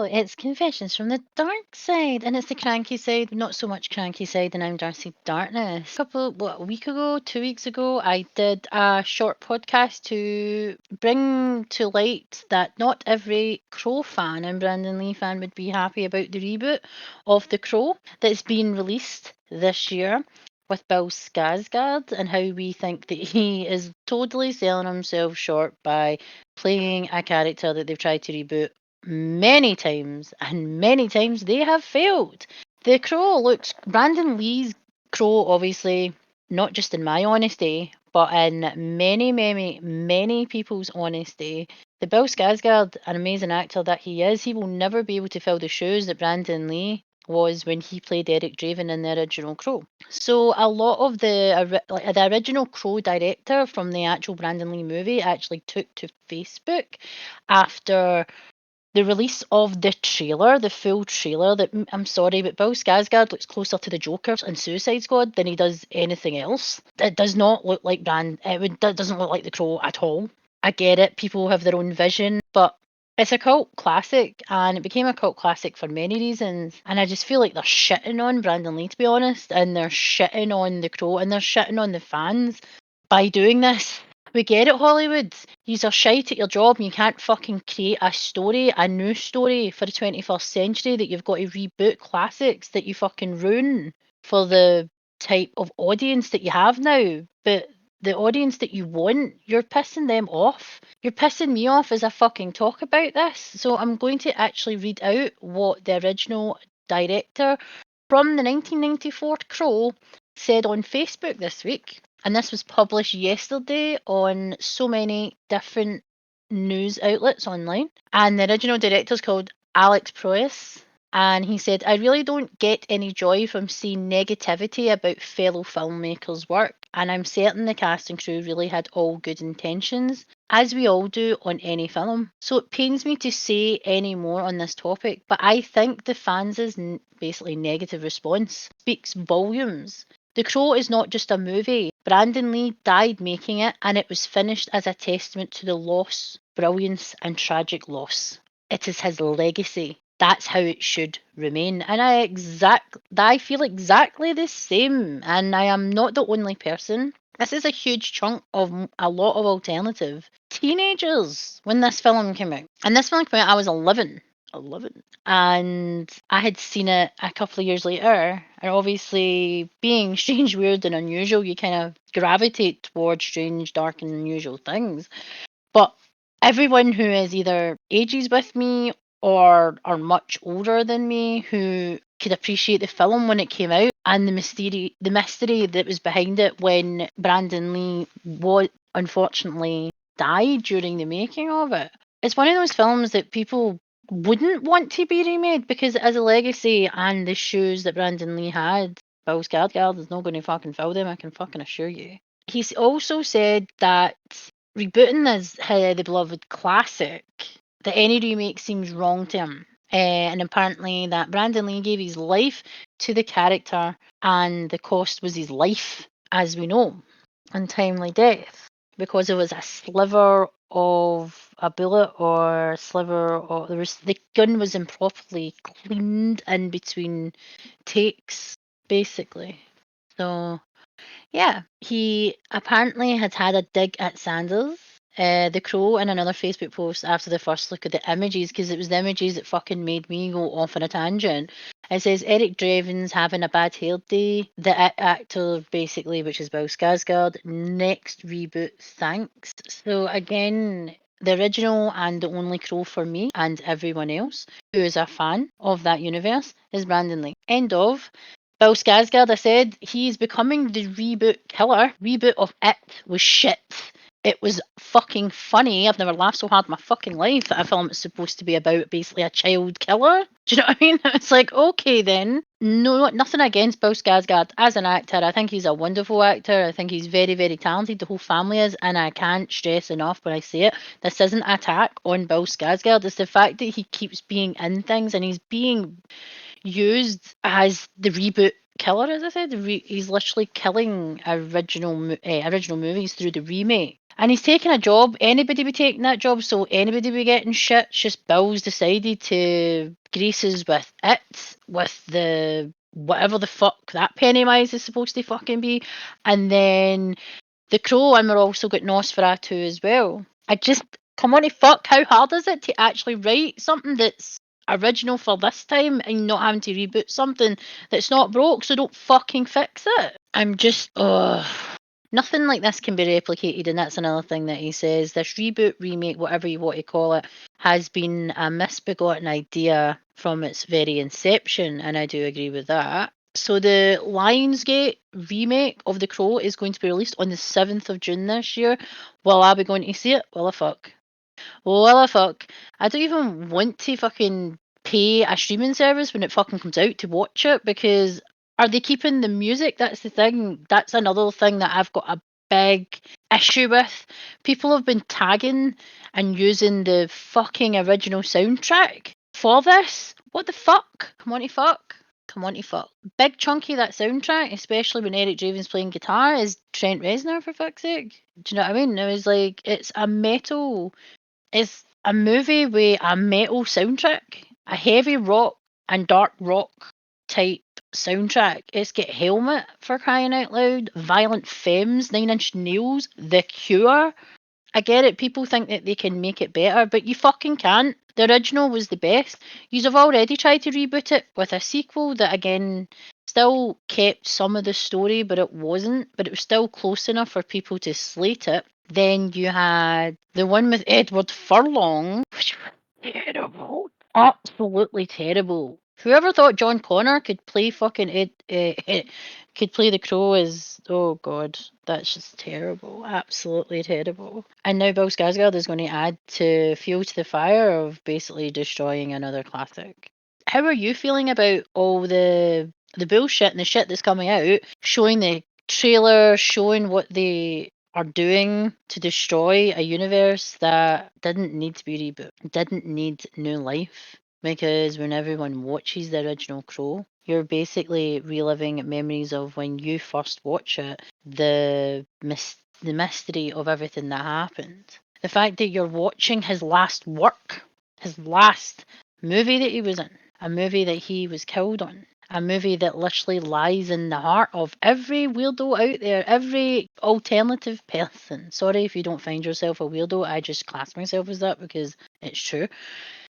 Hello, it's Confessions from the Dark Side, and it's the cranky side, not so much cranky side, and I'm Darcy Darkness. A week ago, 2 weeks ago, I did a short podcast to bring to light that not every Crow fan and Brandon Lee fan would be happy about the reboot of The Crow that's been released this year with Bill Skarsgard, and how we think that he is totally selling himself short by playing a character that they've tried to reboot many times, and many times they have failed. The Crow looks, Brandon Lee's Crow, obviously, not just in my honesty, but in many people's honesty. The Bill Skarsgard, an amazing actor that he is, he will never be able to fill the shoes that Brandon Lee was when he played Eric Draven in the original Crow. So a lot of the original Crow director from the actual Brandon Lee movie actually took to Facebook after the release of the trailer, the full trailer, that I'm sorry, but Bill Skarsgard looks closer to the Joker in Suicide Squad than he does anything else. It does not look like It doesn't look like the Crow at all. I get it. People have their own vision, but it's a cult classic, and it became a cult classic for many reasons. And I just feel like they're shitting on Brandon Lee, to be honest, and they're shitting on the Crow, and they're shitting on the fans by doing this. We get it, Hollywood. Yous are shite at your job and you can't fucking create a new story for the 21st century that you've got to reboot classics that you fucking ruin for the type of audience that you have now. But the audience that you want, you're pissing them off. You're pissing me off as I fucking talk about this. So I'm going to actually read out what the original director from the 1994 Crow said on Facebook this week. And this was published yesterday on so many different news outlets online. And the original director's called Alex Proyas. And he said, I really don't get any joy from seeing negativity about fellow filmmakers' work. And I'm certain the cast and crew really had all good intentions, as we all do on any film. So it pains me to say any more on this topic, but I think the fans' basically negative response speaks volumes. The Crow is not just a movie. Brandon Lee died making it, and it was finished as a testament to the loss, brilliance, and tragic loss. It is his legacy. That's how it should remain. And I feel exactly the same. And I am not the only person. This is a huge chunk of a lot of alternative teenagers when this film came out. And this film came out, I was 11. And I had seen it a couple of years later, and obviously being strange, weird and unusual, you kind of gravitate towards strange, dark and unusual things. But everyone who is either ages with me or are much older than me who could appreciate the film when it came out and the mystery that was behind it when Brandon Lee unfortunately died during the making of it. It's one of those films that people wouldn't want to be remade because it has a legacy, and the shoes that Brandon Lee had, Bill Skarsgard is not going to fucking fill them, I can fucking assure you. He's also said that rebooting this the beloved classic, that any remake seems wrong to him. And apparently that Brandon Lee gave his life to the character, and the cost was his life, as we know, untimely death, because it was a sliver of a bullet or sliver, or the gun was improperly cleaned in between takes, basically. So yeah, he apparently had a dig at Sanders, the Crow, in another Facebook post after the first look at the images, because it was the images that fucking made me go off on a tangent. It says Eric Draven's having a bad hair day. The actor, basically, which is Bill Skarsgard, next reboot, thanks. So again, the original and the only Crow for me and everyone else who is a fan of that universe is Brandon Lee. End of. Bill Skarsgard, I said, he's becoming the reboot killer. Reboot of It was shit. It was fucking funny. I've never laughed so hard in my fucking life at a film that's supposed to be about basically a child killer. Do you know what I mean? It's like, okay then. No, nothing against Bill Skarsgard as an actor. I think he's a wonderful actor. I think he's very, very talented. The whole family is, and I can't stress enough when I say it. This isn't an attack on Bill Skarsgard. It's the fact that he keeps being in things and he's being used as the reboot killer, as I said. He's literally killing original movies through the remake. And he's taking a job. Anybody be taking that job, so anybody be getting shit. It's just Bill's decided to graces with it, with the whatever the fuck that Pennywise is supposed to fucking be. And then the Crow, and we're also got Nosferatu as well. I just, come on, fuck, how hard is it to actually write something that's original for this time and not having to reboot something that's not broke, so don't fucking fix it? I'm just, nothing like this can be replicated, and that's another thing that he says. This reboot, remake, whatever you want to call it, has been a misbegotten idea from its very inception, and I do agree with that. So the Lionsgate remake of The Crow is going to be released on the 7th of June this year. Will I be going to see it? Well, the fuck. Well, the fuck. I don't even want to fucking pay a streaming service when it fucking comes out to watch it, because are they keeping the music? That's the thing. That's another thing that I've got a big issue with. People have been tagging and using the fucking original soundtrack for this. What the fuck? Come on to fuck. Come on to fuck. Big chunky that soundtrack, especially when Eric Draven's playing guitar, is Trent Reznor, for fuck's sake. Do you know what I mean? It was like, it's a metal, it's a movie with a metal soundtrack, a heavy rock and dark rock type soundtrack. It's got Helmet, for crying out loud, Violent Femmes, Nine Inch Nails, The Cure. I get it, people think that they can make it better, but you fucking can't. The original was the best. Yous have already tried to reboot it with a sequel that, again, still kept some of the story, but it wasn't. But it was still close enough for people to slate it. Then you had the one with Edward Furlong, which was terrible. Absolutely terrible. Whoever thought John Connor could play fucking could play the Crow is, oh god, that's just terrible. Absolutely terrible. And now Bill Skarsgard is going to add to fuel to the fire of basically destroying another classic. How are you feeling about all the bullshit and the shit that's coming out, showing the trailer, showing what they are doing to destroy a universe that didn't need to be rebooted, didn't need new life? Because when everyone watches the original Crow, you're basically reliving memories of when you first watch it, the mystery of everything that happened. The fact that you're watching his last work, his last movie that he was in, a movie that he was killed on, a movie that literally lies in the heart of every weirdo out there, every alternative person. Sorry if you don't find yourself a weirdo, I just class myself as that because it's true.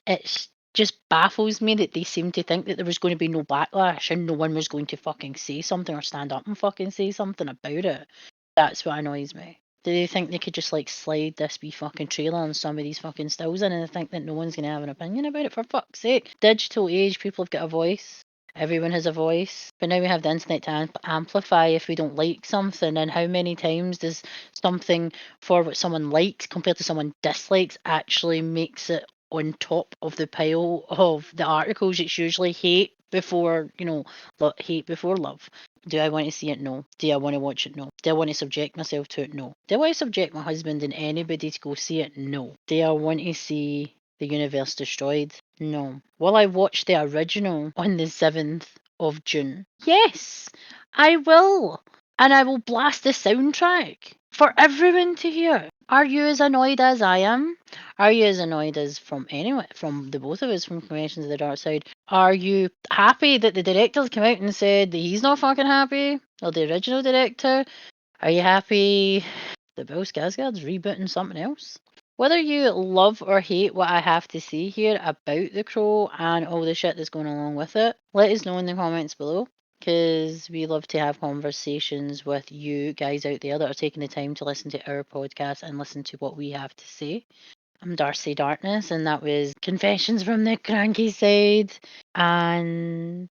It just baffles me that they seem to think that there was going to be no backlash and no one was going to fucking say something or stand up and fucking say something about it. That's what annoys me. Do they think they could just like slide this wee fucking trailer on some of these fucking stills in and they think that no one's going to have an opinion about it? For fuck's sake. Digital age, people have got a voice. Everyone has a voice. But now we have the internet to amplify if we don't like something. And how many times does something for what someone likes compared to someone dislikes actually makes it on top of the pile of the articles? It's usually hate before, hate before love. Do I want to see it? No. Do I want to watch it? No. Do I want to subject myself to it? No. Do I want to subject my husband and anybody to go see it? No. Do I want to see the universe destroyed? No. Will I watch the original on the 7th of June? Yes, I will. And I will blast the soundtrack for everyone to hear. Are you as annoyed as I am? Are you as annoyed as from anyone, from the both of us from Conventions of the Dark Side? Are you happy that the director's come out and said that he's not fucking happy? Or the original director? Are you happy that Bill Skarsgard's rebooting something else? Whether you love or hate what I have to say here about The Crow and all the shit that's going along with it, let us know in the comments below. Because we love to have conversations with you guys out there that are taking the time to listen to our podcast and listen to what we have to say. I'm Darcy Darkness, and that was Confessions from the Cranky Side. And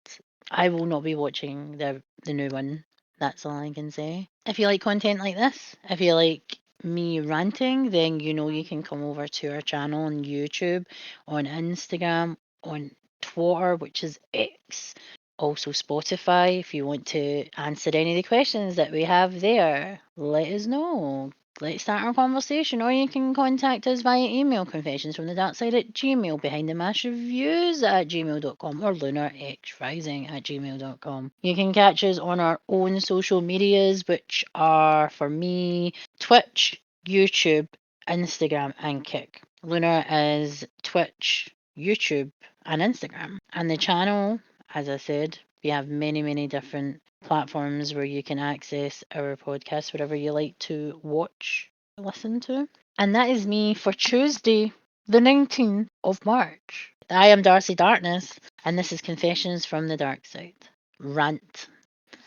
I will not be watching the new one. That's all I can say. If you like content like this, if you like me ranting, then you know you can come over to our channel on YouTube, on Instagram, on Twatter, which is X, also Spotify. If you want to answer any of the questions that we have there, let us know. Let's start our conversation, or you can contact us via email, confessionsfromthedarkside@gmail, behind the mash reviews at gmail.com, or lunarxrising@gmail.com. You can catch us on our own social medias, which are, for me, Twitch, YouTube, Instagram, and Kick. Luna is Twitch, YouTube, and Instagram. And the channel, as I said, we have many, many different platforms where you can access our podcast, whatever you like to watch, listen to. And that is me for Tuesday, the 19th of March. I am Darcy Darkness, and this is Confessions from the Dark Side. Rant.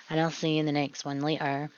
And I'll see you in the next one later.